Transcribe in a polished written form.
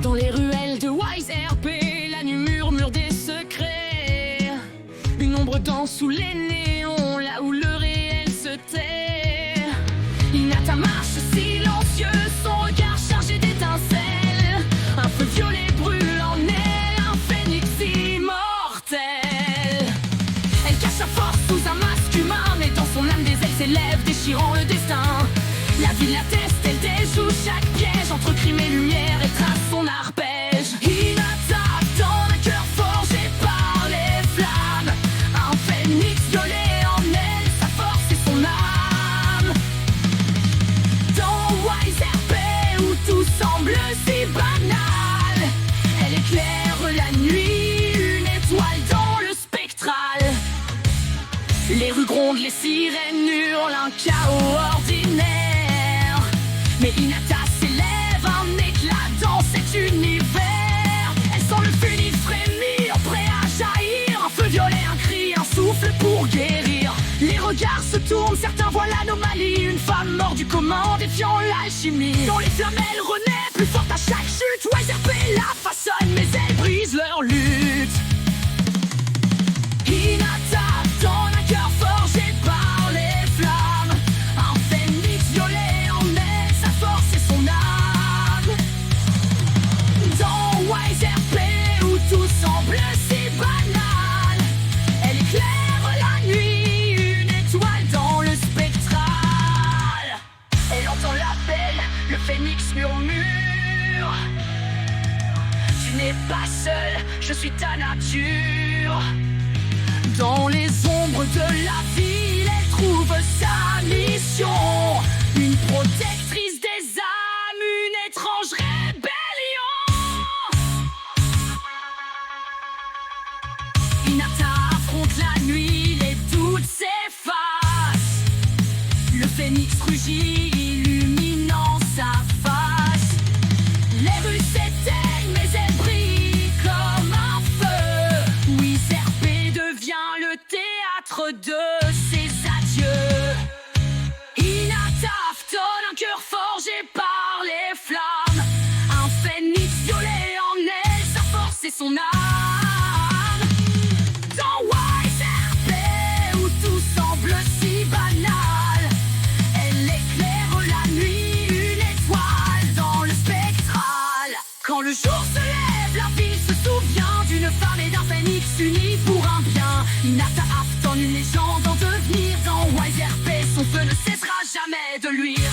Dans les ruelles de Wise RP, la nuit murmure des secrets. Une ombre danse sous les néons, là où le réel se tait. Hinata marche silencieuse, son regard chargé d'étincelles. Un feu violet brûle en elle, un phénix immortel. Elle cache sa force sous un masque humain, mais dans son âme des ailes s'élèvent, déchirant le destin. La ville l'atteste, elle déjoue chaque piège entre crime et lumière et trace son arpège. Hinata, dans un cœur forgé par les flammes, un phénix violet en elle, sa force et son âme. Dans Wise RP, où tout semble si banal, elle éclaire la nuit, une étoile dans le spectral. Les rues grondent, les sirènes hurlent, un chaos ordinaire. Mais Hinata s'élève, un éclat dans cet univers. Elle sent le phénix frémir, prêt à jaillir. Un feu violet, un cri, un souffle pour guérir. Les regards se tournent, certains voient l'anomalie. Une femme mort du commun, défiant l'alchimie. Dans les flammes, elle renaît, plus forte à chaque chute. Wise RP la façonne, mais elle brise leur lutte. Hinata, dans un cœur forgé par les flammes, un phénix violet en elle, sa force et son âme. Dans Wise RP, où tout semble si banal, elle éclaire la nuit, une étoile dans le spectral. Elle entend l'appel, le phénix murmure: tu n'es pas seul, je suis ta nature. Dans les ombres de la ville, elle trouve sa mission. Une protectrice des âmes, une étrange rébellion. Hinata affronte la nuit, les doutes s'effacent. Le phénix rugit, illuminant sa face. Les rues s'éteignent, mais elle brille comme un feu. Wise RP devient le théâtre de ses adieux. Hinata aftonne, un cœur forgé par les flammes, un phénix violet en elle, sa force et son âme. Dans Wise RP, où tout semble si banal, elle éclaire la nuit, une étoile dans le spectral. Quand le jour se lève, la ville se souvient d'une femme et d'un phénix unis pour un bien. Hinata aftonne, une légende en devenir. Dans Wise RP, son feu ne cessera jamais de luire.